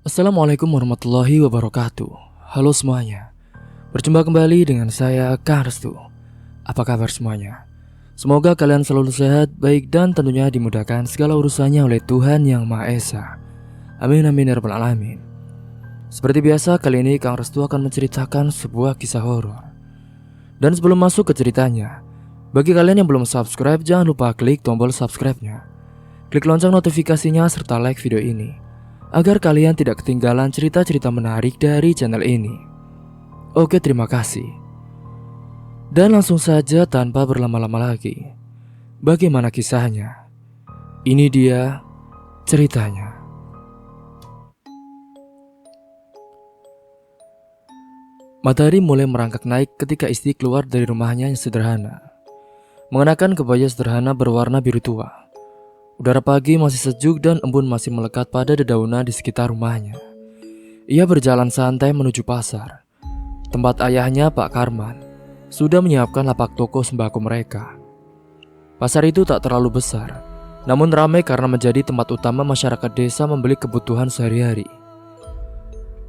Assalamualaikum warahmatullahi wabarakatuh. Halo semuanya. Berjumpa kembali dengan saya Kang Restu. Apa kabar semuanya? Semoga kalian selalu sehat, baik dan tentunya dimudahkan segala urusannya oleh Tuhan Yang Maha Esa. Amin amin ya rabbal alamin. Seperti biasa, kali ini Kang Restu akan menceritakan sebuah kisah horor. Dan sebelum masuk ke ceritanya, bagi kalian yang belum subscribe, jangan lupa klik tombol subscribe-nya. Klik lonceng notifikasinya serta like video ini agar kalian tidak ketinggalan cerita-cerita menarik dari channel ini. Oke, terima kasih. Dan langsung saja tanpa berlama-lama lagi, bagaimana kisahnya? Ini dia ceritanya. Matahari mulai merangkak naik ketika Isti keluar dari rumahnya yang sederhana, mengenakan kebaya sederhana berwarna biru tua. Udara pagi masih sejuk dan embun masih melekat pada dedaunan di sekitar rumahnya. Ia berjalan santai menuju pasar, tempat ayahnya Pak Karman sudah menyiapkan lapak toko sembako mereka. Pasar itu tak terlalu besar, namun ramai karena menjadi tempat utama masyarakat desa membeli kebutuhan sehari-hari.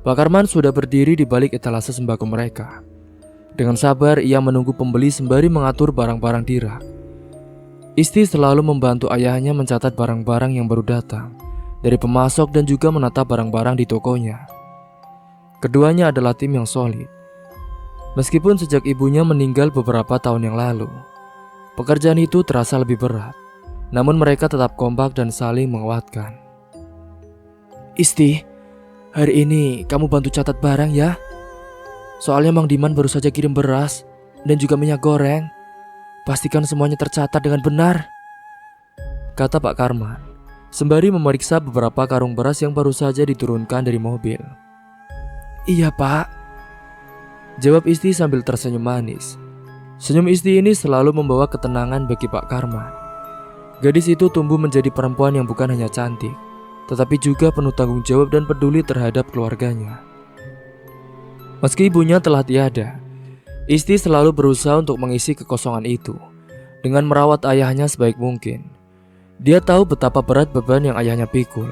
Pak Karman sudah berdiri di balik etalase sembako mereka. Dengan sabar ia menunggu pembeli sembari mengatur barang-barang di rak. Isti selalu membantu ayahnya mencatat barang-barang yang baru datang dari pemasok dan juga menata barang-barang di tokonya. Keduanya adalah tim yang solid. Meskipun sejak ibunya meninggal beberapa tahun yang lalu, pekerjaan itu terasa lebih berat, namun mereka tetap kompak dan saling menguatkan. Isti, hari ini kamu bantu catat barang ya. Soalnya Mang Diman baru saja kirim beras dan juga minyak goreng. Pastikan semuanya tercatat dengan benar, kata Pak Karman, sembari memeriksa beberapa karung beras yang baru saja diturunkan dari mobil. Iya Pak, jawab Isti sambil tersenyum manis. Senyum Isti ini selalu membawa ketenangan bagi Pak Karman. Gadis itu tumbuh menjadi perempuan yang bukan hanya cantik, tetapi juga penuh tanggung jawab dan peduli terhadap keluarganya. Meski ibunya telah tiada, Isti selalu berusaha untuk mengisi kekosongan itu dengan merawat ayahnya sebaik mungkin. Dia tahu betapa berat beban yang ayahnya pikul,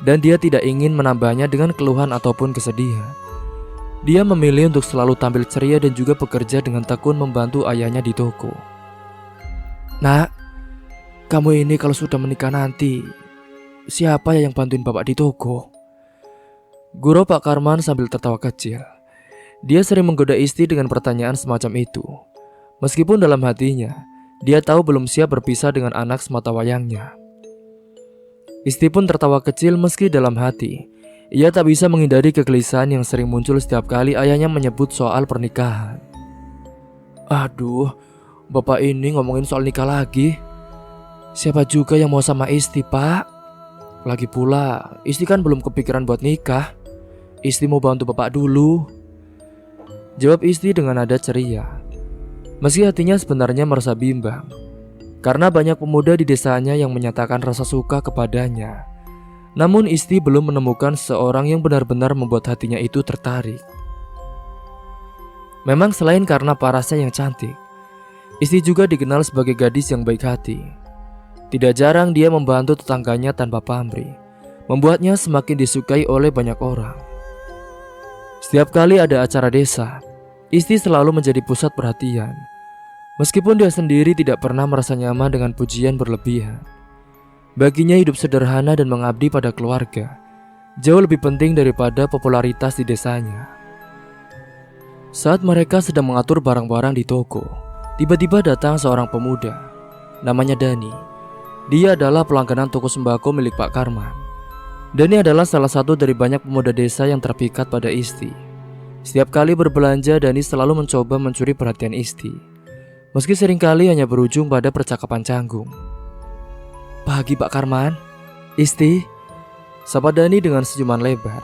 dan dia tidak ingin menambahnya dengan keluhan ataupun kesedihan. Dia memilih untuk selalu tampil ceria dan juga bekerja dengan tekun membantu ayahnya di toko. Nak, kamu ini kalau sudah menikah nanti, siapa yang bantuin bapak di toko? Guru Pak Karman sambil tertawa kecil. Dia sering menggoda Isti dengan pertanyaan semacam itu. Meskipun dalam hatinya, dia tahu belum siap berpisah dengan anak semata wayangnya. Isti pun tertawa kecil meski dalam hati ia tak bisa menghindari kegelisahan yang sering muncul setiap kali ayahnya menyebut soal pernikahan. Aduh, bapak ini ngomongin soal nikah lagi. Siapa juga yang mau sama Isti, Pak? Lagi pula, Isti kan belum kepikiran buat nikah. Isti mau bantu bapak dulu, jawab Isti dengan nada ceria. Meski hatinya sebenarnya merasa bimbang, karena banyak pemuda di desanya yang menyatakan rasa suka kepadanya. Namun Isti belum menemukan seorang yang benar-benar membuat hatinya itu tertarik. Memang selain karena parasnya yang cantik, Isti juga dikenal sebagai gadis yang baik hati. Tidak jarang dia membantu tetangganya tanpa pamrih, membuatnya semakin disukai oleh banyak orang. Setiap kali ada acara desa, Isti selalu menjadi pusat perhatian. Meskipun dia sendiri tidak pernah merasa nyaman dengan pujian berlebihan. Baginya hidup sederhana dan mengabdi pada keluarga jauh lebih penting daripada popularitas di desanya. Saat mereka sedang mengatur barang-barang di toko, tiba-tiba datang seorang pemuda. Namanya Dani. Dia adalah pelangganan toko sembako milik Pak Karman. Dani adalah salah satu dari banyak pemuda desa yang terpikat pada Isti. Setiap kali berbelanja, Dani selalu mencoba mencuri perhatian Isti, meski seringkali hanya berujung pada percakapan canggung. Pagi Pak Karman, Isti, sapa Dani dengan senyuman lebar.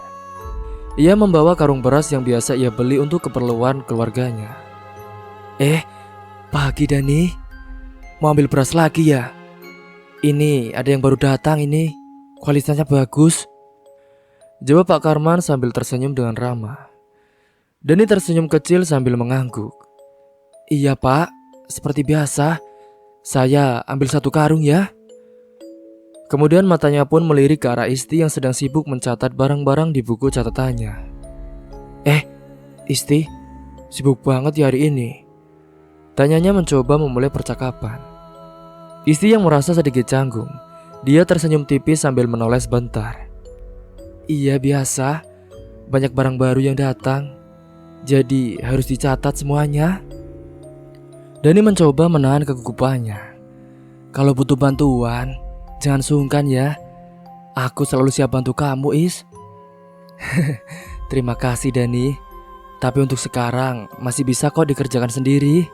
Ia membawa karung beras yang biasa ia beli untuk keperluan keluarganya. Pagi Dani, mau ambil beras lagi ya? Ini ada yang baru datang ini, kualitasnya bagus, jawab Pak Karman sambil tersenyum dengan ramah. Dani tersenyum kecil sambil mengangguk. Iya Pak, seperti biasa. Saya ambil 1 karung ya. Kemudian matanya pun melirik ke arah Isti yang sedang sibuk mencatat barang-barang di buku catatannya. Isti, sibuk banget ya hari ini? Tanyanya mencoba memulai percakapan. Isti yang merasa sedikit canggung, dia tersenyum tipis sambil menoleh sebentar. Iya biasa, banyak barang baru yang datang, jadi harus dicatat semuanya. Dani mencoba menahan kegugupannya. Kalau butuh bantuan, jangan sungkan ya. Aku selalu siap bantu kamu, Is. Terima kasih Dani, tapi untuk sekarang masih bisa kok dikerjakan sendiri,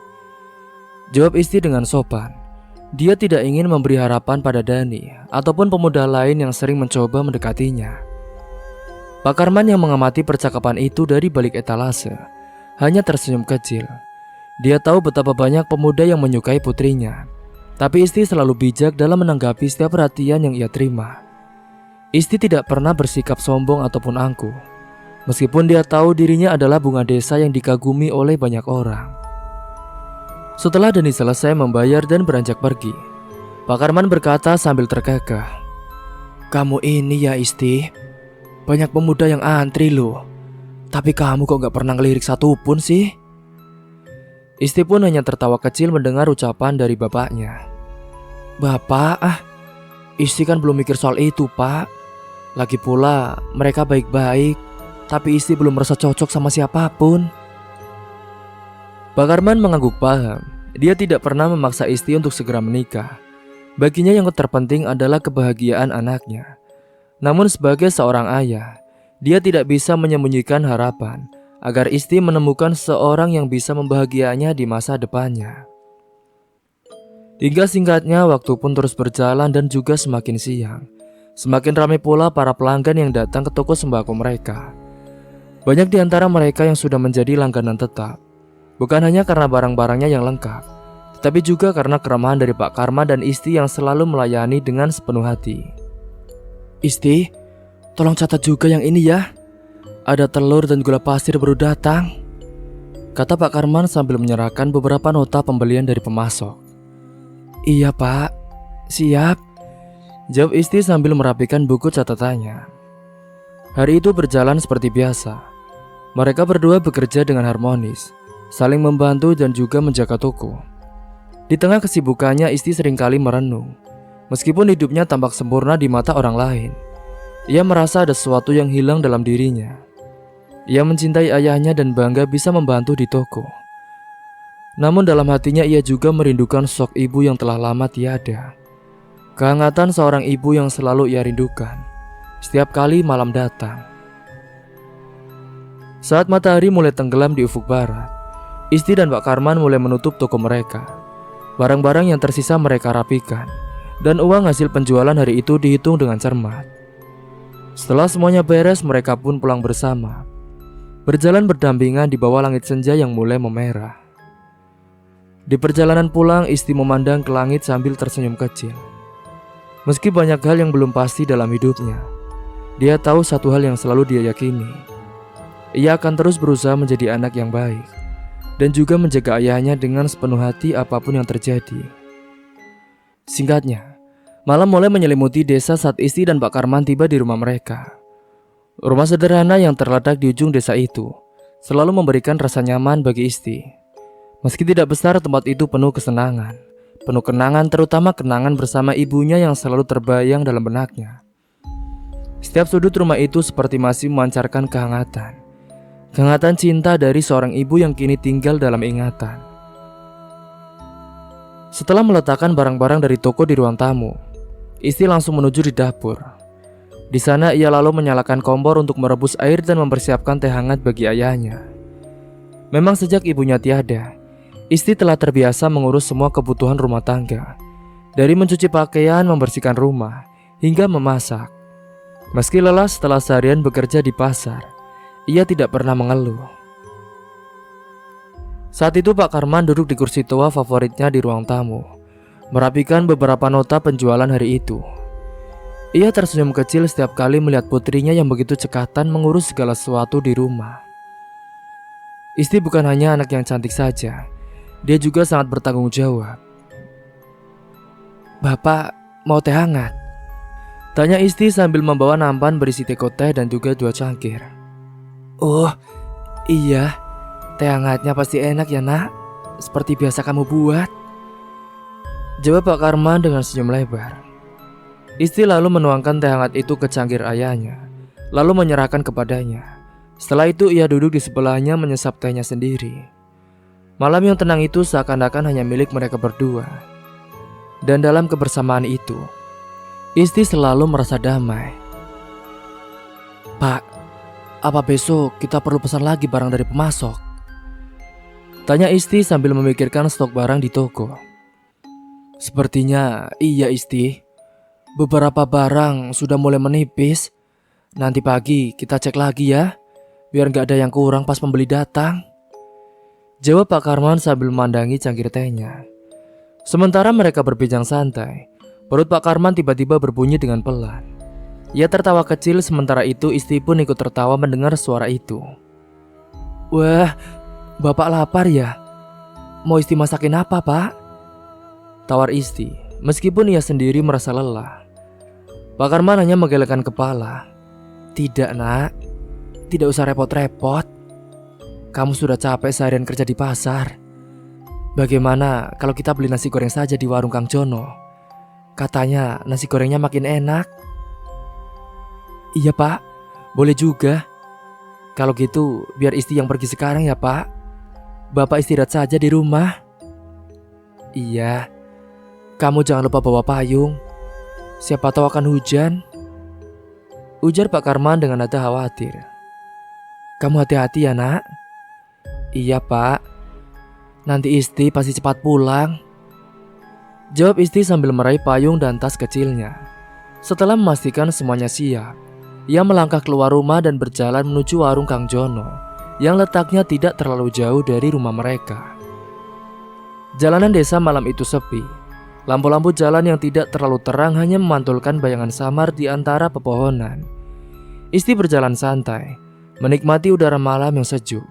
jawab Isti dengan sopan. Dia tidak ingin memberi harapan pada Dani ataupun pemuda lain yang sering mencoba mendekatinya. Pak Karman yang mengamati percakapan itu dari balik etalase hanya tersenyum kecil. Dia tahu betapa banyak pemuda yang menyukai putrinya, tapi Isti selalu bijak dalam menanggapi setiap perhatian yang ia terima. Isti tidak pernah bersikap sombong ataupun angkuh, meskipun dia tahu dirinya adalah bunga desa yang dikagumi oleh banyak orang. Setelah Dani selesai membayar dan beranjak pergi, Pak Karman berkata sambil terkekeh, "Kamu ini ya Isti, banyak pemuda yang antri loh, tapi kamu kok gak pernah ngelirik satupun sih?" Isti pun hanya tertawa kecil mendengar ucapan dari bapaknya. "Bapak, Isti kan belum mikir soal itu Pak. Lagi pula mereka baik-baik, tapi Isti belum merasa cocok sama siapapun." Pak Karman mengangguk paham. Dia tidak pernah memaksa Isti untuk segera menikah. Baginya yang terpenting adalah kebahagiaan anaknya. Namun sebagai seorang ayah, dia tidak bisa menyembunyikan harapan agar Isti menemukan seorang yang bisa membahagiainya di masa depannya. Hingga singkatnya waktu pun terus berjalan dan juga semakin siang. Semakin ramai pula para pelanggan yang datang ke toko sembako mereka. Banyak di antara mereka yang sudah menjadi langganan tetap. Bukan hanya karena barang-barangnya yang lengkap, tetapi juga karena keramahan dari Pak Karma dan Isti yang selalu melayani dengan sepenuh hati. "Isti, tolong catat juga yang ini ya. Ada telur dan gula pasir baru datang," kata Pak Karman sambil menyerahkan beberapa nota pembelian dari pemasok. "Iya Pak, siap," jawab Isti sambil merapikan buku catatannya. Hari itu berjalan seperti biasa. Mereka berdua bekerja dengan harmonis, saling membantu dan juga menjaga toko. Di tengah kesibukannya, Isti seringkali merenung. Meskipun hidupnya tampak sempurna di mata orang lain, ia merasa ada sesuatu yang hilang dalam dirinya. Ia mencintai ayahnya dan bangga bisa membantu di toko. Namun dalam hatinya ia juga merindukan sosok ibu yang telah lama tiada. Kehangatan seorang ibu yang selalu ia rindukan setiap kali malam datang. Saat matahari mulai tenggelam di ufuk barat, Isti dan Pak Karman mulai menutup toko mereka. Barang-barang yang tersisa mereka rapikan, dan uang hasil penjualan hari itu dihitung dengan cermat. Setelah semuanya beres, mereka pun pulang bersama, berjalan berdampingan di bawah langit senja yang mulai memerah. Di perjalanan pulang, Isti memandang ke langit sambil tersenyum kecil. Meski banyak hal yang belum pasti dalam hidupnya, dia tahu satu hal yang selalu dia yakini. Ia akan terus berusaha menjadi anak yang baik dan juga menjaga ayahnya dengan sepenuh hati apapun yang terjadi. Singkatnya, malam mulai menyelimuti desa saat Isti dan Pak Karman tiba di rumah mereka. Rumah sederhana yang terletak di ujung desa itu selalu memberikan rasa nyaman bagi Isti. Meski tidak besar, tempat itu penuh kesenangan, penuh kenangan, terutama kenangan bersama ibunya yang selalu terbayang dalam benaknya. Setiap sudut rumah itu seperti masih memancarkan kehangatan cinta dari seorang ibu yang kini tinggal dalam ingatan. Setelah meletakkan barang-barang dari toko di ruang tamu, Isti langsung menuju di dapur. Di sana ia lalu menyalakan kompor untuk merebus air dan mempersiapkan teh hangat bagi ayahnya. Memang sejak ibunya tiada, Isti telah terbiasa mengurus semua kebutuhan rumah tangga, dari mencuci pakaian, membersihkan rumah, hingga memasak. Meski lelah setelah seharian bekerja di pasar, ia tidak pernah mengeluh. Saat itu Pak Karman duduk di kursi tua favoritnya di ruang tamu, merapikan beberapa nota penjualan hari itu. Ia tersenyum kecil setiap kali melihat putrinya yang begitu cekatan mengurus segala sesuatu di rumah. Isti bukan hanya anak yang cantik saja, dia juga sangat bertanggung jawab. "Bapak mau teh hangat?" Tanya Isti sambil membawa nampan berisi teko teh dan juga 2 cangkir. Oh iya, teh hangatnya pasti enak ya nak, seperti biasa kamu buat, jawab Pak Karman dengan senyum lebar. Isti lalu menuangkan teh hangat itu ke cangkir ayahnya, lalu menyerahkan kepadanya. Setelah itu ia duduk di sebelahnya menyesap tehnya sendiri. Malam yang tenang itu seakan-akan hanya milik mereka berdua. Dan dalam kebersamaan itu, Isti selalu merasa damai. Pak, apa besok kita perlu pesan lagi barang dari pemasok? Tanya Isti sambil memikirkan stok barang di toko. Sepertinya iya Isti, beberapa barang sudah mulai menipis. Nanti pagi kita cek lagi ya, biar gak ada yang kurang pas pembeli datang, jawab Pak Karman sambil memandangi cangkir tehnya. Sementara mereka berbincang santai, perut Pak Karman tiba-tiba berbunyi dengan pelan. Ia tertawa kecil, sementara itu Isti pun ikut tertawa mendengar suara itu. Wah, bapak lapar ya? Mau Isti masakin apa pak? Tawar Isti, meskipun ia sendiri merasa lelah. Pak Karman hanya menggelengkan kepala. Tidak nak, tidak usah repot-repot. Kamu sudah capek seharian kerja di pasar. Bagaimana kalau kita beli nasi goreng saja di warung Kang Jono? Katanya nasi gorengnya makin enak. Iya pak, boleh juga. Kalau gitu biar Isti yang pergi sekarang ya pak. Bapak istirahat saja di rumah. Iya, kamu jangan lupa bawa payung. Siapa tahu akan hujan, ujar Pak Karman dengan nada khawatir. Kamu hati-hati ya nak. Iya pak, nanti Isti pasti cepat pulang, jawab Isti sambil meraih payung dan tas kecilnya. Setelah memastikan semuanya siap, ia melangkah keluar rumah dan berjalan menuju warung Kang Jono yang letaknya tidak terlalu jauh dari rumah mereka. Jalanan desa malam itu sepi. Lampu-lampu jalan yang tidak terlalu terang hanya memantulkan bayangan samar di antara pepohonan. Isti berjalan santai, menikmati udara malam yang sejuk.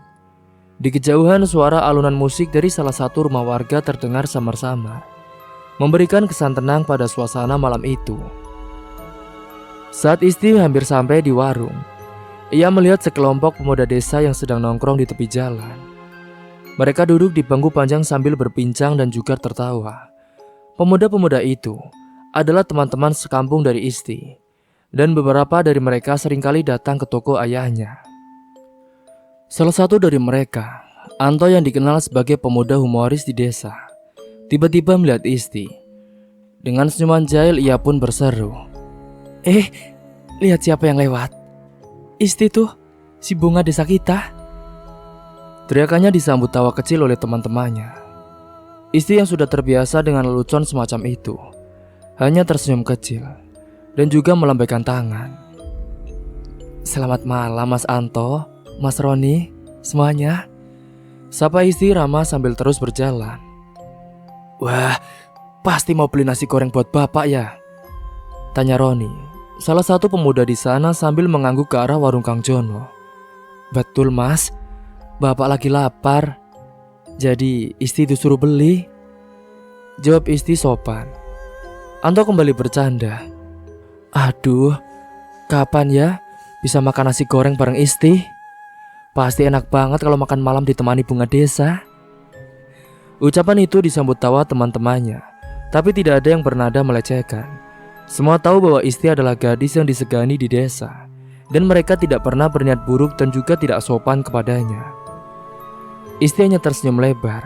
Di kejauhan suara alunan musik dari salah satu rumah warga terdengar samar-samar, memberikan kesan tenang pada suasana malam itu. Saat Isti hampir sampai di warung, ia melihat sekelompok pemuda desa yang sedang nongkrong di tepi jalan. Mereka duduk di bangku panjang sambil berbincang dan juga tertawa. Pemuda-pemuda itu adalah teman-teman sekampung dari Isti, dan beberapa dari mereka seringkali datang ke toko ayahnya. Salah satu dari mereka, Anto yang dikenal sebagai pemuda humoris di desa, tiba-tiba melihat Isti. Dengan senyuman jahil ia pun berseru, lihat siapa yang lewat. Isti tuh, si bunga desa kita. Teriakannya disambut tawa kecil oleh teman-temannya. Isti yang sudah terbiasa dengan lelucon semacam itu hanya tersenyum kecil dan juga melambaikan tangan. Selamat malam Mas Anto, Mas Roni, semuanya, sapa Isti ramah sambil terus berjalan. Wah, pasti mau beli nasi goreng buat bapak ya? Tanya Roni, salah satu pemuda di sana sambil mengangguk ke arah warung Kang Jono. Betul mas, bapak lagi lapar. Jadi Isti disuruh beli, jawab Isti sopan. Anto kembali bercanda. Aduh, kapan ya bisa makan nasi goreng bareng Isti? Pasti enak banget kalau makan malam ditemani bunga desa. Ucapan itu disambut tawa teman-temannya, tapi tidak ada yang bernada melecehkan. Semua tahu bahwa Isti adalah gadis yang disegani di desa, dan mereka tidak pernah berniat buruk dan juga tidak sopan kepadanya. Isti hanya tersenyum lebar.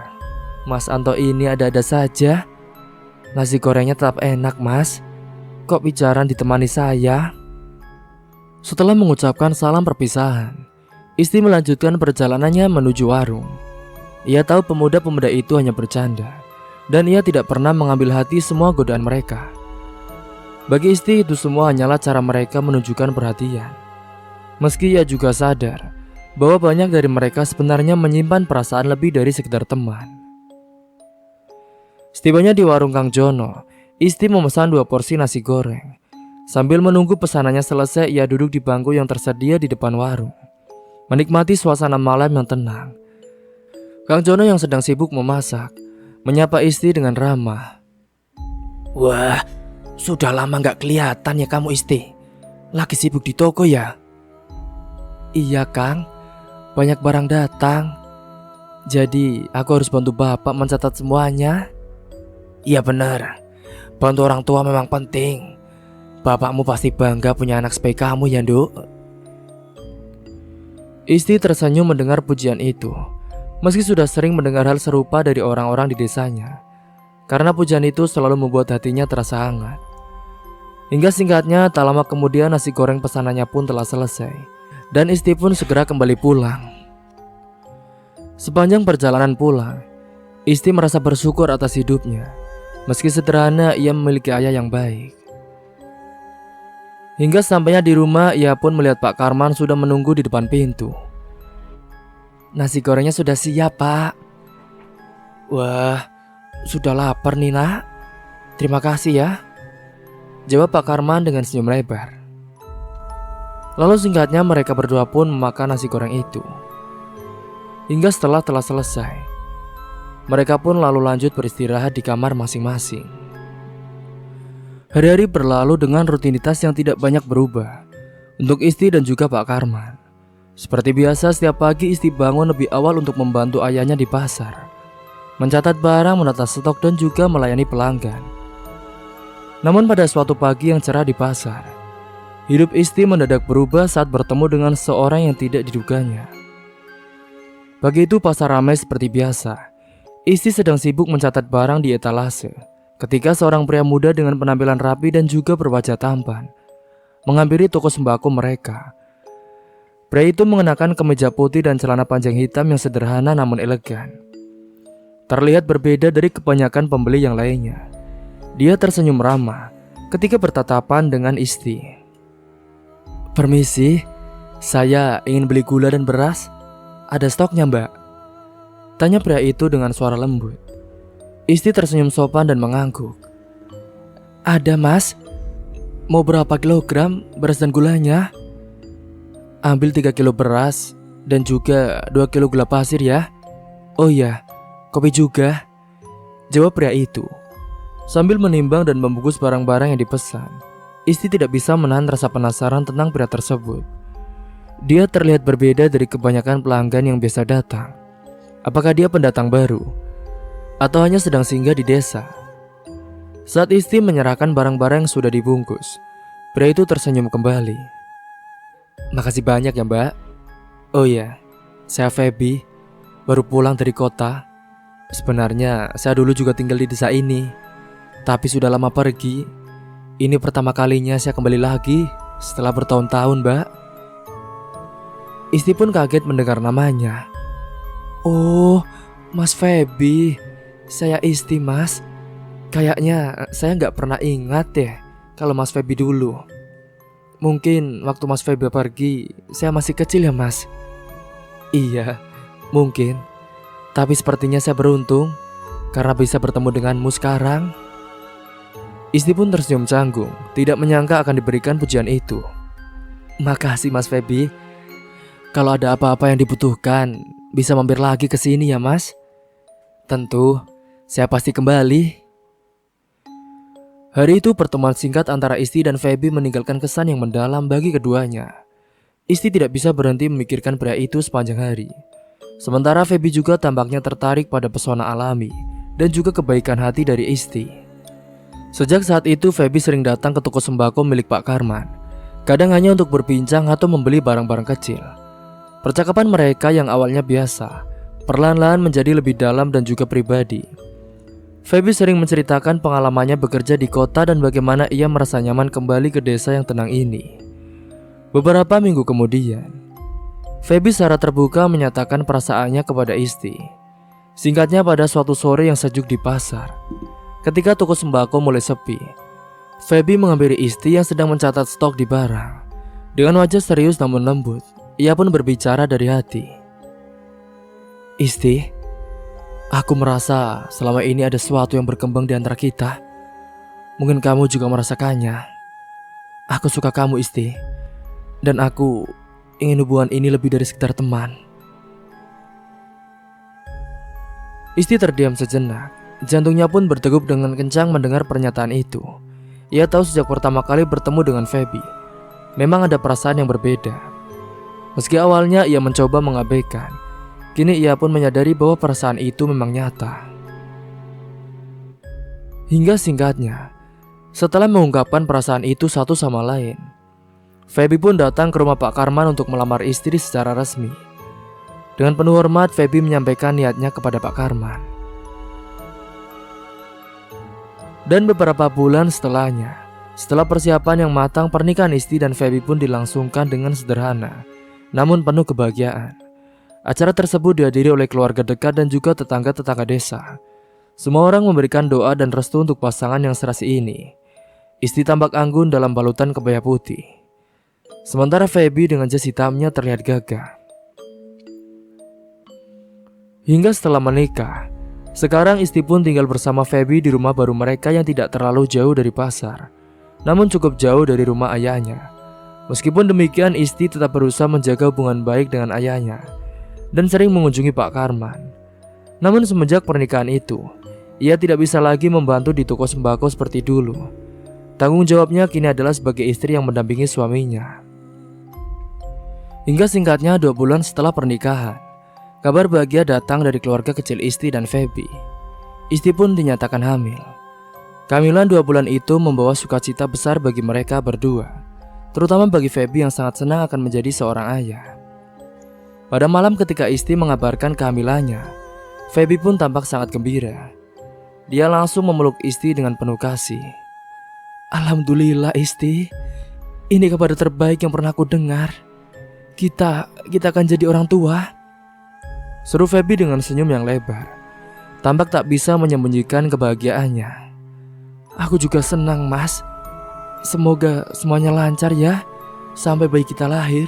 Mas Anto ini ada-ada saja. Nasi gorengnya tetap enak mas. Kok bicara ditemani saya? Setelah mengucapkan salam perpisahan, Isti melanjutkan perjalanannya menuju warung. Ia tahu pemuda-pemuda itu hanya bercanda, dan ia tidak pernah mengambil hati semua godaan mereka. Bagi Isti itu semua hanyalah cara mereka menunjukkan perhatian. Meski ia juga sadar bahwa banyak dari mereka sebenarnya menyimpan perasaan lebih dari sekedar teman. Setibanya di warung Kang Jono, Isti memesan 2 porsi nasi goreng. Sambil menunggu pesanannya selesai, ia duduk di bangku yang tersedia di depan warung, menikmati suasana malam yang tenang. Kang Jono yang sedang sibuk memasak menyapa Isti dengan ramah. Wah, Sudah lama gak kelihatan ya kamu, Isti. Lagi sibuk di toko ya? Iya, Kang. Banyak barang datang. Jadi aku harus bantu bapak mencatat semuanya. Iya benar. Bantu orang tua memang penting. Bapakmu pasti bangga punya anak sebaik kamu ya, Nduk. Isti tersenyum mendengar pujian itu. Meski sudah sering mendengar hal serupa dari orang-orang di desanya, karena pujian itu selalu membuat hatinya terasa hangat. Hingga singkatnya, tak lama kemudian nasi goreng pesanannya pun telah selesai, dan Isti pun segera kembali pulang. Sepanjang perjalanan pulang, Isti merasa bersyukur atas hidupnya. Meski sederhana, ia memiliki ayah yang baik. Hingga sampainya di rumah, ia pun melihat Pak Karman sudah menunggu di depan pintu. Nasi gorengnya sudah siap, Pak. Wah, sudah lapar nih, Nak. Terima kasih ya, jawab Pak Karman dengan senyum lebar. Lalu singkatnya mereka berdua pun memakan nasi goreng itu. Hingga setelah telah selesai, mereka pun lalu lanjut beristirahat di kamar masing-masing. Hari-hari berlalu dengan rutinitas yang tidak banyak berubah untuk Isti dan juga Pak Karman. Seperti biasa, setiap pagi Isti bangun lebih awal untuk membantu ayahnya di pasar, mencatat barang, menata stok, dan juga melayani pelanggan. Namun pada suatu pagi yang cerah di pasar, hidup Isti mendadak berubah saat bertemu dengan seorang yang tidak diduganya. Pagi itu pasar ramai seperti biasa. Isti sedang sibuk mencatat barang di etalase ketika seorang pria muda dengan penampilan rapi dan juga berwajah tampan menghampiri toko sembako mereka. Pria itu mengenakan kemeja putih dan celana panjang hitam yang sederhana namun elegan. Terlihat berbeda dari kebanyakan pembeli yang lainnya. Dia tersenyum ramah ketika bertatapan dengan Isti. Permisi, saya ingin beli gula dan beras. Ada stoknya, Mbak? Tanya pria itu dengan suara lembut. Isti tersenyum sopan dan mengangguk. Ada, Mas. Mau berapa kilogram beras dan gulanya? Ambil 3 kilo beras dan juga 2 kilo gula pasir ya. Oh iya, kopi juga, jawab pria itu. Sambil menimbang dan membungkus barang-barang yang dipesan, Isti tidak bisa menahan rasa penasaran tentang pria tersebut. Dia terlihat berbeda dari kebanyakan pelanggan yang biasa datang. Apakah dia pendatang baru? Atau hanya sedang singgah di desa? Saat Isti menyerahkan barang-barang yang sudah dibungkus, pria itu tersenyum kembali. Makasih banyak ya, Mbak. Oh iya, saya Feby, baru pulang dari kota. Sebenarnya saya dulu juga tinggal di desa ini, tapi sudah lama pergi. Ini pertama kalinya saya kembali lagi setelah bertahun-tahun, Mbak. Isti pun kaget mendengar namanya. Oh, Mas Feby. Saya Isti, Mas. Kayaknya saya nggak pernah ingat deh kalau Mas Feby dulu. Mungkin waktu Mas Feby pergi, saya masih kecil ya, Mas. Iya, mungkin. Tapi sepertinya saya beruntung karena bisa bertemu denganmu sekarang. Isti pun tersenyum canggung, tidak menyangka akan diberikan pujian itu. Makasih, Mas Feby. Kalau ada apa-apa yang dibutuhkan, bisa mampir lagi ke sini ya, Mas. Tentu, saya pasti kembali. Hari itu pertemuan singkat antara Isti dan Feby meninggalkan kesan yang mendalam bagi keduanya. Isti tidak bisa berhenti memikirkan pria itu sepanjang hari. Sementara Feby juga tampaknya tertarik pada pesona alami dan juga kebaikan hati dari Isti. Sejak saat itu Feby sering datang ke toko sembako milik Pak Karman, kadang hanya untuk berbincang atau membeli barang-barang kecil. Percakapan mereka yang awalnya biasa, perlahan-lahan menjadi lebih dalam dan juga pribadi. Feby sering menceritakan pengalamannya bekerja di kota dan bagaimana ia merasa nyaman kembali ke desa yang tenang ini. Beberapa minggu kemudian, Feby secara terbuka menyatakan perasaannya kepada Isti. Singkatnya, pada suatu sore yang sejuk di pasar, ketika toko sembako mulai sepi, Feby menghampiri Isti yang sedang mencatat stok di barang. Dengan wajah serius namun lembut, ia pun berbicara dari hati. Isti, aku merasa selama ini ada sesuatu yang berkembang di antara kita. Mungkin kamu juga merasakannya. Aku suka kamu, Isti. Dan aku ingin hubungan ini lebih dari sekedar teman. Isti terdiam sejenak. Jantungnya pun berdegup dengan kencang mendengar pernyataan itu. Ia tahu sejak pertama kali bertemu dengan Feby, memang ada perasaan yang berbeda. Meski awalnya ia mencoba mengabaikan, kini ia pun menyadari bahwa perasaan itu memang nyata. Hingga singkatnya, setelah mengungkapkan perasaan itu satu sama lain, Feby pun datang ke rumah Pak Karman untuk melamar istri secara resmi. Dengan penuh hormat, Feby menyampaikan niatnya kepada Pak Karman. Dan beberapa bulan setelahnya, setelah persiapan yang matang, pernikahan istri dan Feby pun dilangsungkan dengan sederhana, namun penuh kebahagiaan. Acara tersebut dihadiri oleh keluarga dekat dan juga tetangga-tetangga desa. Semua orang memberikan doa dan restu untuk pasangan yang serasi ini. Istri tampak anggun dalam balutan kebaya putih, sementara Feby dengan jas hitamnya terlihat gagah. Hingga setelah menikah, sekarang istri pun tinggal bersama Feby di rumah baru mereka yang tidak terlalu jauh dari pasar, namun cukup jauh dari rumah ayahnya. Meskipun demikian, istri tetap berusaha menjaga hubungan baik dengan ayahnya dan sering mengunjungi Pak Karman. Namun semenjak pernikahan itu, ia tidak bisa lagi membantu di toko sembako seperti dulu. Tanggung jawabnya kini adalah sebagai istri yang mendampingi suaminya. Hingga singkatnya 2 bulan setelah pernikahan, kabar bahagia datang dari keluarga kecil istri dan Feby. Istri pun dinyatakan hamil. Kehamilan 2 bulan itu membawa sukacita besar bagi mereka berdua, terutama bagi Feby yang sangat senang akan menjadi seorang ayah. Pada malam ketika istri mengabarkan kehamilannya, Feby pun tampak sangat gembira. Dia langsung memeluk istri dengan penuh kasih. "Alhamdulillah istri, ini kabar terbaik yang pernah aku dengar. Kita akan jadi orang tua," seru Feby dengan senyum yang lebar. Tampak tak bisa menyembunyikan kebahagiaannya. "Aku juga senang mas. Semoga semuanya lancar ya, sampai bayi kita lahir,"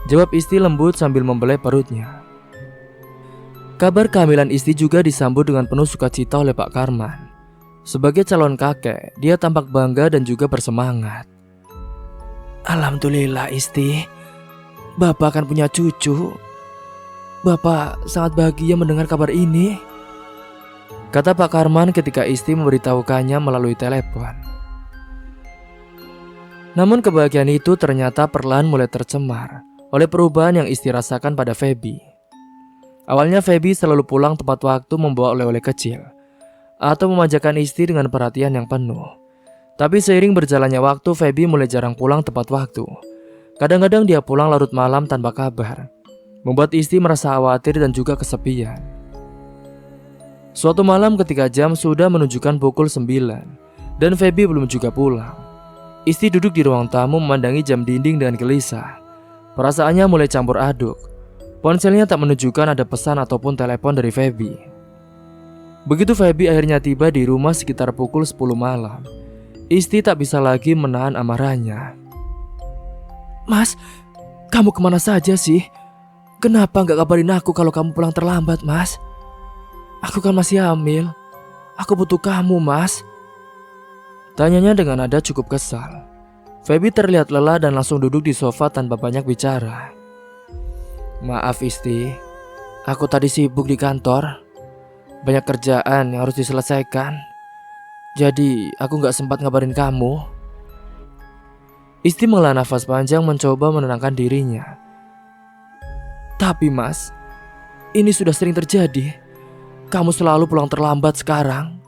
jawab istri lembut sambil membelai perutnya. Kabar kehamilan istri juga disambut dengan penuh sukacita oleh Pak Karman. Sebagai calon kakek, dia tampak bangga dan juga bersemangat. "Alhamdulillah istri, Bapak akan punya cucu. Bapak sangat bahagia mendengar kabar ini," kata Pak Karman ketika istri memberitahukannya melalui telepon. Namun kebahagiaan itu ternyata perlahan mulai tercemar oleh perubahan yang istri rasakan pada Feby. Awalnya Feby selalu pulang tepat waktu membawa oleh-oleh kecil atau memanjakan istri dengan perhatian yang penuh. Tapi seiring berjalannya waktu, Feby mulai jarang pulang tepat waktu. Kadang-kadang dia pulang larut malam tanpa kabar, membuat istri merasa khawatir dan juga kesepian. Suatu malam ketika jam sudah menunjukkan pukul 9 dan Feby belum juga pulang, istri duduk di ruang tamu memandangi jam dinding dengan gelisah. Perasaannya mulai campur aduk. Ponselnya tak menunjukkan ada pesan ataupun telepon dari Feby. Begitu Feby akhirnya tiba di rumah sekitar pukul 10 malam, istri tak bisa lagi menahan amarahnya. "Mas, kamu kemana saja sih? Kenapa gak kabarin aku kalau kamu pulang terlambat, mas? Aku kan masih hamil. Aku butuh kamu, mas," tanyanya dengan nada cukup kesal. Feby terlihat lelah dan langsung duduk di sofa tanpa banyak bicara. "Maaf istri, aku tadi sibuk di kantor. Banyak kerjaan yang harus diselesaikan. Jadi aku gak sempat ngabarin kamu." Istri menghela nafas panjang mencoba menenangkan dirinya. "Tapi mas, ini sudah sering terjadi. Kamu selalu pulang terlambat sekarang.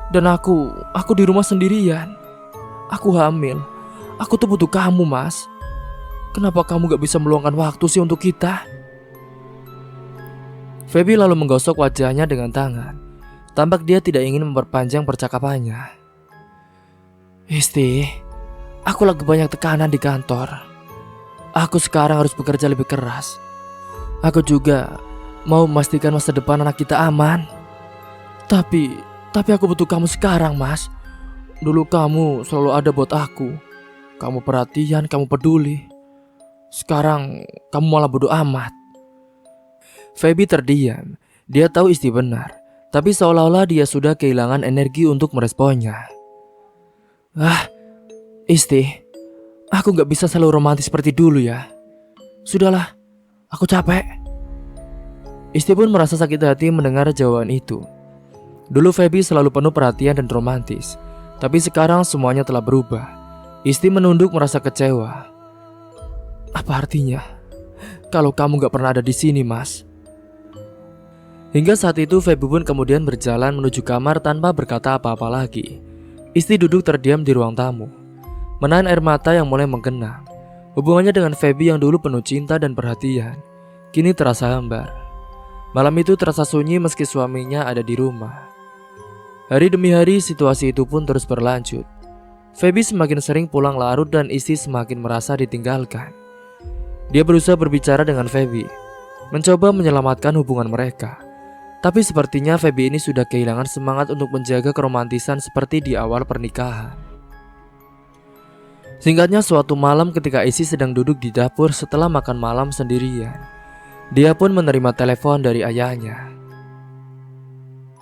Dan aku di rumah sendirian. Aku hamil. Aku tuh butuh kamu mas. Kenapa kamu gak bisa meluangkan waktu sih untuk kita?" Feby lalu menggosok wajahnya dengan tangan. Tampak dia tidak ingin memperpanjang percakapannya. "Istri, aku lagi banyak tekanan di kantor. Aku sekarang harus bekerja lebih keras. Aku juga mau memastikan masa depan anak kita aman. Tapi aku butuh kamu sekarang, mas. Dulu kamu selalu ada buat aku. Kamu perhatian, kamu peduli. Sekarang kamu malah bodoh amat." Feby terdiam. Dia tahu istri benar, tapi seolah-olah dia sudah kehilangan energi untuk meresponnya. Istri, aku gak bisa selalu romantis seperti dulu ya. Sudahlah, aku capek." Istri pun merasa sakit hati mendengar jawaban itu. Dulu Feby selalu penuh perhatian dan romantis, Tapi sekarang semuanya telah berubah. Isti menunduk merasa kecewa. Apa artinya kalau kamu gak pernah ada di sini, Mas? Hingga saat itu Feby pun kemudian berjalan menuju kamar tanpa berkata apa-apa lagi. Isti duduk terdiam di ruang tamu, menahan air mata yang mulai menggenang. Hubungannya dengan Feby yang dulu penuh cinta dan perhatian kini terasa hambar. Malam itu terasa sunyi meski suaminya ada di rumah. Hari demi hari situasi itu pun terus berlanjut. Feby semakin sering pulang larut dan Isti semakin merasa ditinggalkan. Dia berusaha berbicara dengan Feby, mencoba menyelamatkan hubungan mereka. Tapi sepertinya Feby ini sudah kehilangan semangat untuk menjaga keromantisan seperti di awal pernikahan. Singkatnya, suatu malam ketika Isti sedang duduk di dapur setelah makan malam sendirian, dia pun menerima telepon dari ayahnya.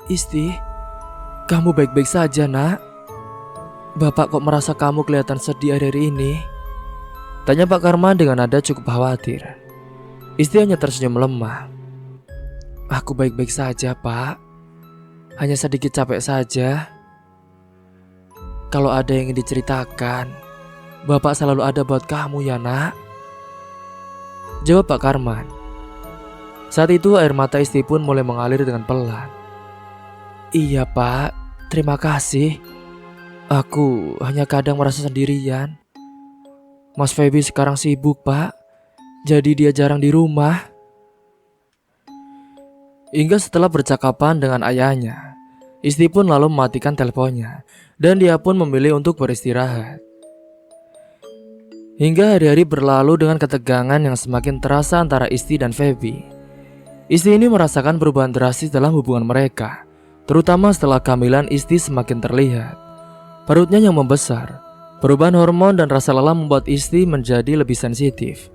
Isti, kamu baik-baik saja, nak? Bapak kok merasa kamu kelihatan sedih akhir-akhir ini? Tanya Pak Karman dengan nada cukup khawatir. Isti hanya tersenyum lemah. Aku baik-baik saja, Pak. Hanya sedikit capek saja. Kalau ada yang ingin diceritakan, Bapak selalu ada buat kamu ya, nak. Jawab Pak Karman. Saat itu air mata Isti pun mulai mengalir dengan pelan. Iya, Pak. Terima kasih. Aku hanya kadang merasa sendirian. Mas Feby sekarang sibuk, Pak. Jadi dia jarang di rumah. Hingga setelah bercakapan dengan ayahnya, Isti pun lalu mematikan teleponnya dan dia pun memilih untuk beristirahat. Hingga hari-hari berlalu dengan ketegangan yang semakin terasa antara Isti dan Feby. Isti ini merasakan perubahan drastis dalam hubungan mereka, terutama setelah kehamilan Isti semakin terlihat. Perutnya yang membesar, perubahan hormon dan rasa lelah membuat Isti menjadi lebih sensitif.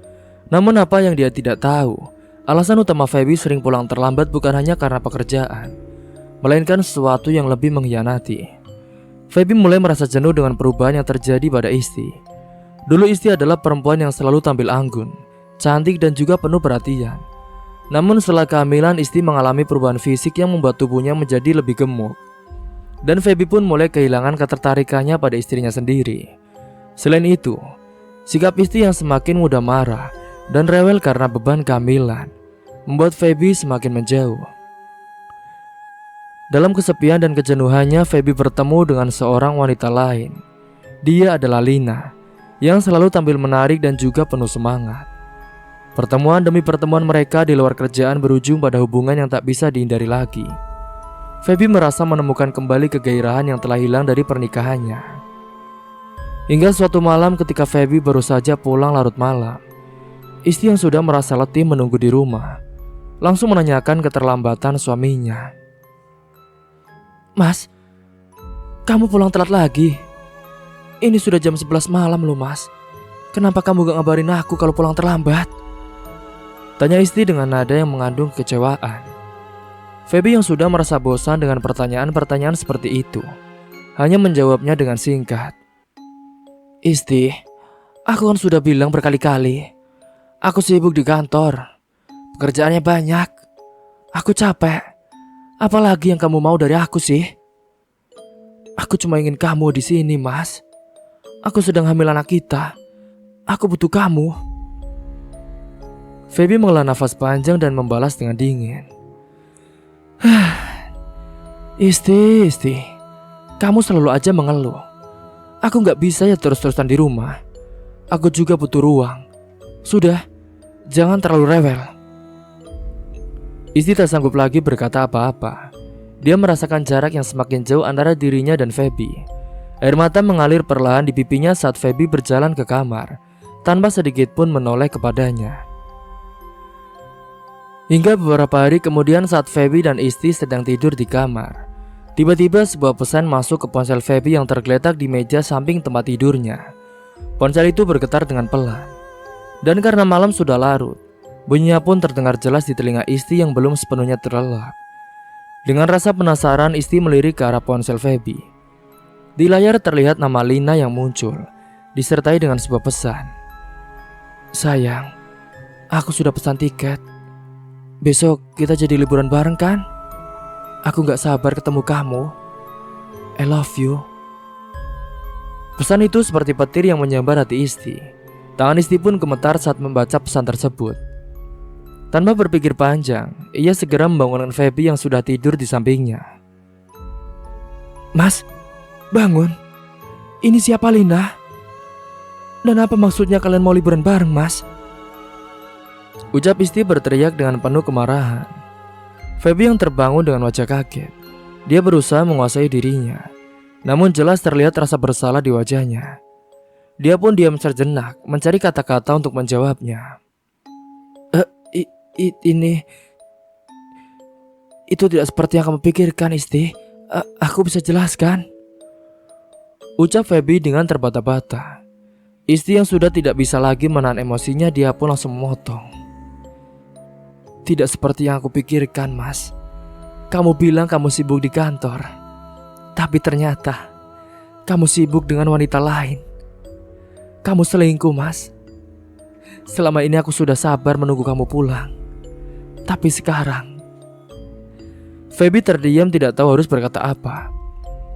Namun apa yang dia tidak tahu, alasan utama Feby sering pulang terlambat bukan hanya karena pekerjaan, melainkan sesuatu yang lebih mengkhianati. Feby mulai merasa jenuh dengan perubahan yang terjadi pada Isti. Dulu Isti adalah perempuan yang selalu tampil anggun, cantik dan juga penuh perhatian. Namun setelah kehamilan Isti mengalami perubahan fisik yang membuat tubuhnya menjadi lebih gemuk. Dan Feby pun mulai kehilangan ketertarikannya pada istrinya sendiri. Selain itu, sikap Isti yang semakin mudah marah dan rewel karena beban kehamilan membuat Feby semakin menjauh. Dalam kesepian dan kejenuhannya, Feby bertemu dengan seorang wanita lain. Dia adalah Lina, yang selalu tampil menarik dan juga penuh semangat. Pertemuan demi pertemuan mereka di luar kerjaan berujung pada hubungan yang tak bisa dihindari lagi. Feby merasa menemukan kembali kegairahan yang telah hilang dari pernikahannya. Hingga suatu malam ketika Feby baru saja pulang larut malam, Isti yang sudah merasa letih menunggu di rumah langsung menanyakan keterlambatan suaminya. Mas, kamu pulang telat lagi. Ini sudah jam 11 malam loh, Mas. Kenapa kamu gak ngabarin aku kalau pulang terlambat? Tanya Isti dengan nada yang mengandung kekecewaan. Feby yang sudah merasa bosan dengan pertanyaan-pertanyaan seperti itu hanya menjawabnya dengan singkat. Isti, aku kan sudah bilang berkali-kali, aku sibuk di kantor. Pekerjaannya banyak. Aku capek. Apalagi yang kamu mau dari aku sih? Aku cuma ingin kamu di sini, Mas. Aku sedang hamil anak kita. Aku butuh kamu. Feby menghela nafas panjang dan membalas dengan dingin. Isti, kamu selalu aja mengeluh. Aku gak bisa ya terus-terusan di rumah. Aku juga butuh ruang. Sudah, jangan terlalu rewel. Isti tak sanggup lagi berkata apa-apa. Dia merasakan jarak yang semakin jauh antara dirinya dan Feby. Air mata mengalir perlahan di pipinya saat Feby berjalan ke kamar, tanpa sedikit pun menoleh kepadanya. Hingga beberapa hari kemudian saat Feby dan Isti sedang tidur di kamar, tiba-tiba sebuah pesan masuk ke ponsel Feby yang tergeletak di meja samping tempat tidurnya. Ponsel itu bergetar dengan pelan. Dan karena malam sudah larut, bunyinya pun terdengar jelas di telinga Isti yang belum sepenuhnya terlelap. Dengan rasa penasaran, Isti melirik ke arah ponsel Feby. Di layar terlihat nama Lina yang muncul, disertai dengan sebuah pesan. Sayang, aku sudah pesan tiket. Besok kita jadi liburan bareng kan? Aku gak sabar ketemu kamu. I love you. Pesan itu seperti petir yang menyambar hati Isti. Tangan Isti pun gemetar saat membaca pesan tersebut. Tanpa berpikir panjang, ia segera membangunkan Feby yang sudah tidur di sampingnya. "Mas, bangun. Ini siapa Lina? Dan apa maksudnya kalian mau liburan bareng, Mas?" Ucap Isti berteriak dengan penuh kemarahan. Feby yang terbangun dengan wajah kaget. Dia berusaha menguasai dirinya, namun jelas terlihat rasa bersalah di wajahnya. Dia pun diam sejenak, mencari kata-kata untuk menjawabnya. Itu tidak seperti yang kamu pikirkan, Isti. Aku bisa jelaskan," ucap Feby dengan terbata-bata. Isti yang sudah tidak bisa lagi menahan emosinya, dia pun langsung memotong. "Tidak seperti yang aku pikirkan, Mas. Kamu bilang kamu sibuk di kantor, tapi ternyata kamu sibuk dengan wanita lain. Kamu selingkuh, Mas. Selama ini aku sudah sabar menunggu kamu pulang, tapi sekarang..." Feby terdiam, tidak tahu harus berkata apa.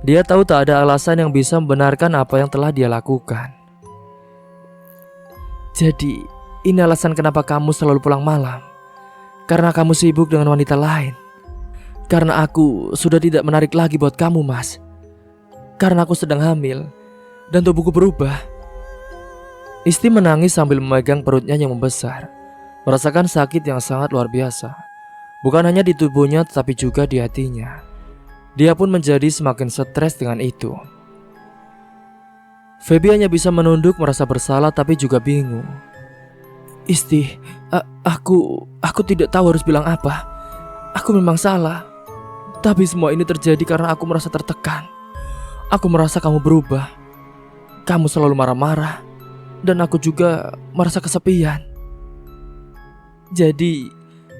Dia tahu tak ada alasan yang bisa membenarkan apa yang telah dia lakukan. "Jadi ini alasan kenapa kamu selalu pulang malam? Karena kamu sibuk dengan wanita lain? Karena aku sudah tidak menarik lagi buat kamu, Mas? Karena aku sedang hamil dan tubuhku berubah?" Isti menangis sambil memegang perutnya yang membesar, merasakan sakit yang sangat luar biasa. Bukan hanya di tubuhnya tetapi juga di hatinya. Dia pun menjadi semakin stres dengan itu. Feby hanya bisa menunduk, merasa bersalah tapi juga bingung. "Isti, aku tidak tahu harus bilang apa. Aku memang salah. Tapi semua ini terjadi karena aku merasa tertekan. Aku merasa kamu berubah. Kamu selalu marah-marah. Dan aku juga merasa kesepian. Jadi,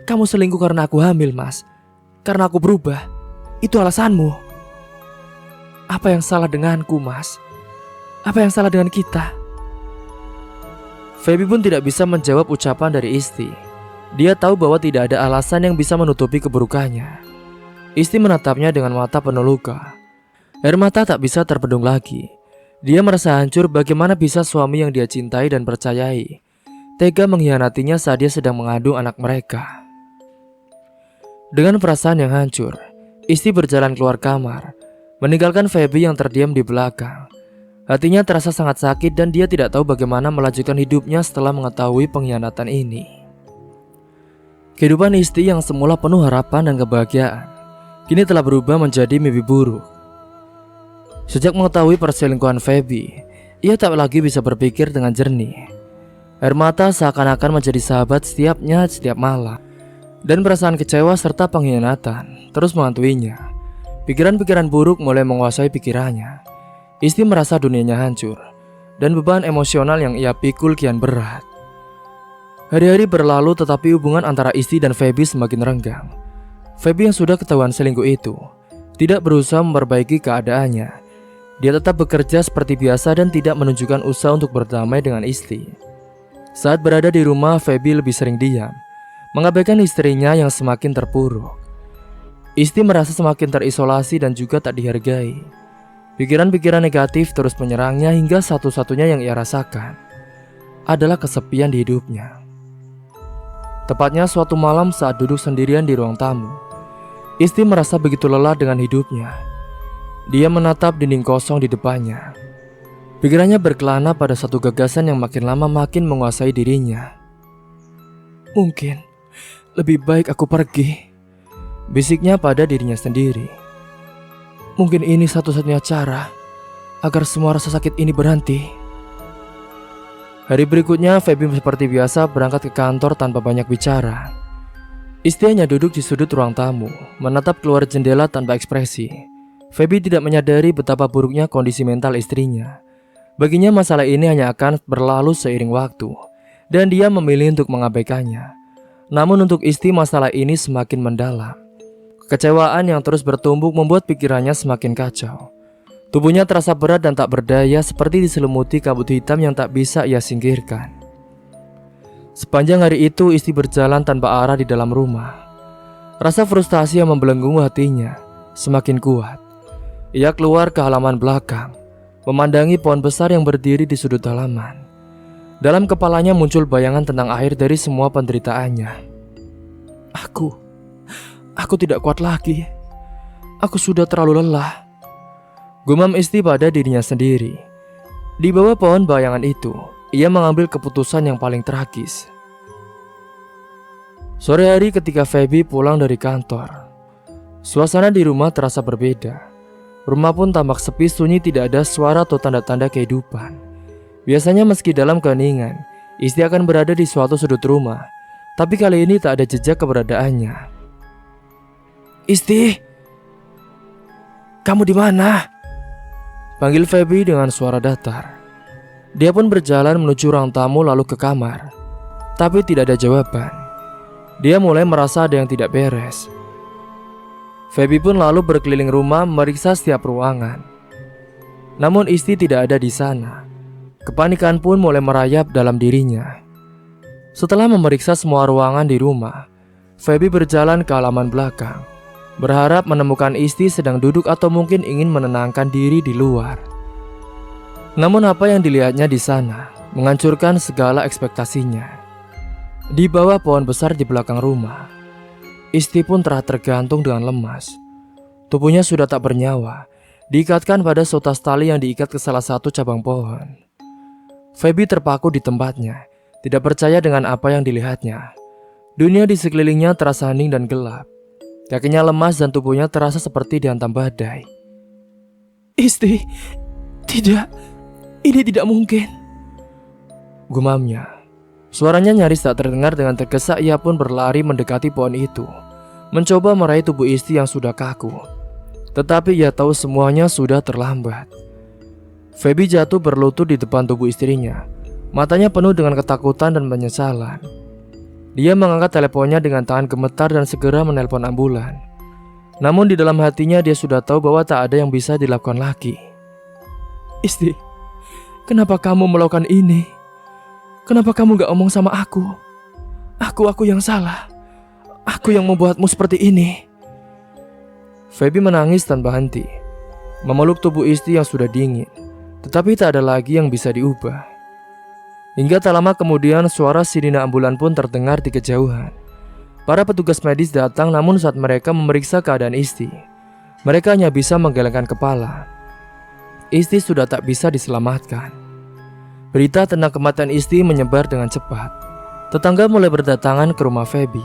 kamu selingkuh karena aku hamil, Mas. Karena aku berubah. Itu alasanmu. Apa yang salah denganku, Mas? Apa yang salah dengan kita?" Feby pun tidak bisa menjawab ucapan dari Isti. Dia tahu bahwa tidak ada alasan yang bisa menutupi keburukannya. Isti menatapnya dengan mata penuh luka. Air mata tak bisa terbendung lagi. Dia merasa hancur. Bagaimana bisa suami yang dia cintai dan percayai tega mengkhianatinya saat dia sedang mengandung anak mereka. Dengan perasaan yang hancur, Isti berjalan keluar kamar, meninggalkan Feby yang terdiam di belakang. Hatinya terasa sangat sakit dan dia tidak tahu bagaimana melanjutkan hidupnya setelah mengetahui pengkhianatan ini. Kehidupan Isti yang semula penuh harapan dan kebahagiaan kini telah berubah menjadi mimpi buruk. Sejak mengetahui perselingkuhan Feby, ia tak lagi bisa berpikir dengan jernih. Air mata seakan-akan menjadi sahabat setiap malam. Dan perasaan kecewa serta pengkhianatan terus menghantuinya. Pikiran-pikiran buruk mulai menguasai pikirannya. Isti merasa dunianya hancur, dan beban emosional yang ia pikul kian berat. Hari-hari berlalu tetapi hubungan antara Isti dan Feby semakin renggang. Feby yang sudah ketahuan selingkuh itu tidak berusaha memperbaiki keadaannya. Dia tetap bekerja seperti biasa dan tidak menunjukkan usaha untuk berdamai dengan Isti. Saat berada di rumah, Feby lebih sering diam, mengabaikan istrinya yang semakin terpuruk. Isti merasa semakin terisolasi dan juga tak dihargai. Pikiran-pikiran negatif terus menyerangnya hingga satu-satunya yang ia rasakan adalah kesepian di hidupnya. Tepatnya suatu malam saat duduk sendirian di ruang tamu, Isti merasa begitu lelah dengan hidupnya. Dia menatap dinding kosong di depannya. Pikirannya berkelana pada satu gagasan yang makin lama makin menguasai dirinya. "Mungkin lebih baik aku pergi," bisiknya pada dirinya sendiri. "Mungkin ini satu-satunya cara agar semua rasa sakit ini berhenti." Hari berikutnya, Feby seperti biasa berangkat ke kantor tanpa banyak bicara. Isti hanya duduk di sudut ruang tamu, menatap keluar jendela tanpa ekspresi. Feby tidak menyadari betapa buruknya kondisi mental istrinya. Baginya masalah ini hanya akan berlalu seiring waktu, dan dia memilih untuk mengabaikannya. Namun untuk Isti masalah ini semakin mendalam. Kekecewaan yang terus bertumbuk membuat pikirannya semakin kacau. Tubuhnya terasa berat dan tak berdaya, seperti diselimuti kabut hitam yang tak bisa ia singkirkan. Sepanjang hari itu Isti berjalan tanpa arah di dalam rumah. Rasa frustasi yang membelenggu hatinya semakin kuat. Ia keluar ke halaman belakang, memandangi pohon besar yang berdiri di sudut halaman. Dalam kepalanya muncul bayangan tentang akhir dari semua penderitaannya. Aku tidak kuat lagi. Aku sudah terlalu lelah. Gumam Isti pada dirinya sendiri. Di bawah pohon bayangan itu, ia mengambil keputusan yang paling tragis. Sore hari ketika Feby pulang dari kantor, suasana di rumah terasa berbeda. Rumah pun tampak sepi sunyi, tidak ada suara atau tanda-tanda kehidupan. Biasanya meski dalam keheningan, Isti akan berada di suatu sudut rumah, tapi kali ini tak ada jejak keberadaannya. "Isti, kamu di mana?" panggil Feby dengan suara datar. Dia pun berjalan menuju ruang tamu lalu ke kamar, tapi tidak ada jawaban. Dia mulai merasa ada yang tidak beres. Feby pun lalu berkeliling rumah memeriksa setiap ruangan. Namun Isti tidak ada di sana. Kepanikan pun mulai merayap dalam dirinya. Setelah memeriksa semua ruangan di rumah, Feby berjalan ke halaman belakang, berharap menemukan Isti sedang duduk atau mungkin ingin menenangkan diri di luar. Namun apa yang dilihatnya di sana menghancurkan segala ekspektasinya. Di bawah pohon besar di belakang rumah, Isti pun telah tergantung dengan lemas. Tubuhnya sudah tak bernyawa, diikatkan pada seutas tali yang diikat ke salah satu cabang pohon. Feby terpaku di tempatnya, tidak percaya dengan apa yang dilihatnya. Dunia di sekelilingnya terasa hening dan gelap. Kakinya lemas dan tubuhnya terasa seperti dihantam badai. "Isti, tidak, ini tidak mungkin," gumamnya. Suaranya nyaris tak terdengar. Dengan tergesa ia pun berlari mendekati pohon itu, mencoba meraih tubuh Isti yang sudah kaku. Tetapi ia tahu semuanya sudah terlambat. Feby jatuh berlutut di depan tubuh istrinya. Matanya penuh dengan ketakutan dan penyesalan. Dia mengangkat teleponnya dengan tangan gemetar dan segera menelpon ambulan. Namun di dalam hatinya dia sudah tahu bahwa tak ada yang bisa dilakukan lagi. "Isti, kenapa kamu melakukan ini? Kenapa kamu gak omong sama aku? Aku yang salah. Aku yang membuatmu seperti ini." Feby menangis tanpa henti, memeluk tubuh Isti yang sudah dingin. Tetapi tak ada lagi yang bisa diubah. Hingga tak lama kemudian suara sirine ambulan pun terdengar di kejauhan. Para petugas medis datang, namun saat mereka memeriksa keadaan Isti, mereka hanya bisa menggelengkan kepala. Isti sudah tak bisa diselamatkan. Berita tentang kematian Isti menyebar dengan cepat. Tetangga mulai berdatangan ke rumah Feby,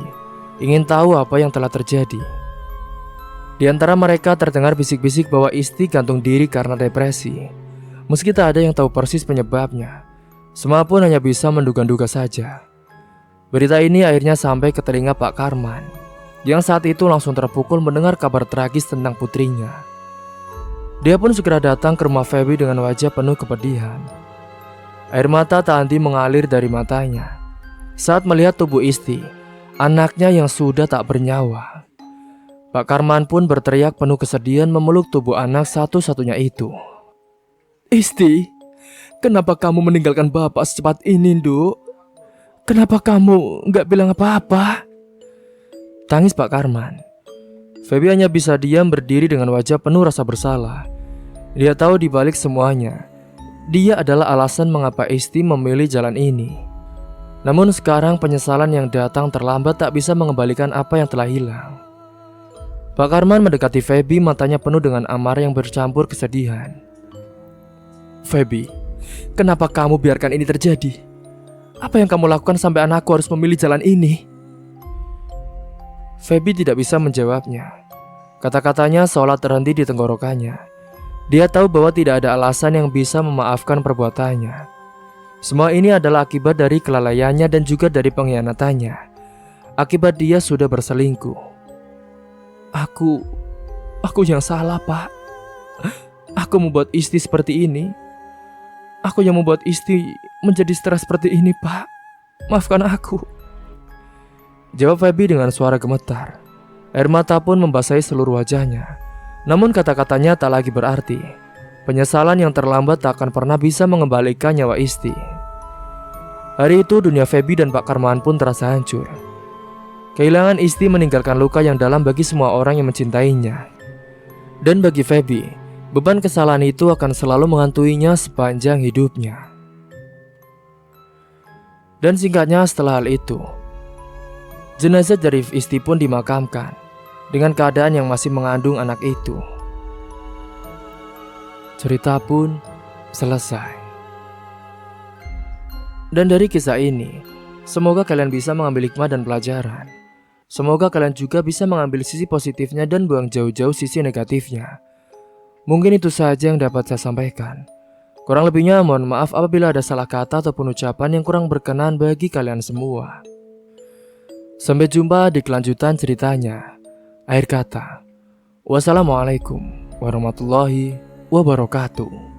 ingin tahu apa yang telah terjadi. Di antara mereka terdengar bisik-bisik bahwa Isti gantung diri karena depresi. Meski tak ada yang tahu persis penyebabnya, semua pun hanya bisa menduga-duga saja. Berita ini akhirnya sampai ke telinga Pak Karman, yang saat itu langsung terpukul mendengar kabar tragis tentang putrinya. Dia pun segera datang ke rumah Feby dengan wajah penuh kepedihan. Air mata tak henti mengalir dari matanya saat melihat tubuh Isti, anaknya yang sudah tak bernyawa. Pak Karman pun berteriak penuh kesedihan memeluk tubuh anak satu-satunya itu. "Isti, kenapa kamu meninggalkan bapak secepat ini, Nduk? Kenapa kamu gak bilang apa-apa?" tangis Pak Karman. Feby hanya bisa diam berdiri dengan wajah penuh rasa bersalah. Dia tahu di balik semuanya, dia adalah alasan mengapa Isti memilih jalan ini. Namun sekarang penyesalan yang datang terlambat tak bisa mengembalikan apa yang telah hilang. Pak Karman mendekati Feby, matanya penuh dengan amarah yang bercampur kesedihan. "Feby, kenapa kamu biarkan ini terjadi? Apa yang kamu lakukan sampai anakku harus memilih jalan ini?" Feby tidak bisa menjawabnya. Kata-katanya seolah terhenti di tenggorokannya. Dia tahu bahwa tidak ada alasan yang bisa memaafkan perbuatannya. Semua ini adalah akibat dari kelalaiannya dan juga dari pengkhianatannya. Akibat dia sudah berselingkuh. Aku yang salah, Pak. Aku membuat Isti seperti ini. Aku yang membuat Isti menjadi stres seperti ini, Pak. Maafkan aku," jawab Feby dengan suara gemetar. Air mata pun membasahi seluruh wajahnya. Namun kata-katanya tak lagi berarti. Penyesalan yang terlambat tak akan pernah bisa mengembalikan nyawa Isti. Hari itu dunia Feby dan Pak Karman pun terasa hancur. Kehilangan Isti meninggalkan luka yang dalam bagi semua orang yang mencintainya. Dan bagi Feby, Beban kesalahan itu akan selalu menghantui-nya sepanjang hidupnya. Dan singkatnya setelah hal itu, jenazah dari Isti pun dimakamkan dengan keadaan yang masih mengandung anak itu. Cerita pun selesai. Dan dari kisah ini, semoga kalian bisa mengambil hikmah dan pelajaran. Semoga kalian juga bisa mengambil sisi positifnya dan buang jauh-jauh sisi negatifnya. Mungkin itu saja yang dapat saya sampaikan. Kurang lebihnya mohon maaf apabila ada salah kata ataupun ucapan yang kurang berkenan bagi kalian semua. Sampai jumpa di kelanjutan ceritanya. Akhir kata, wassalamualaikum warahmatullahi wabarakatuh.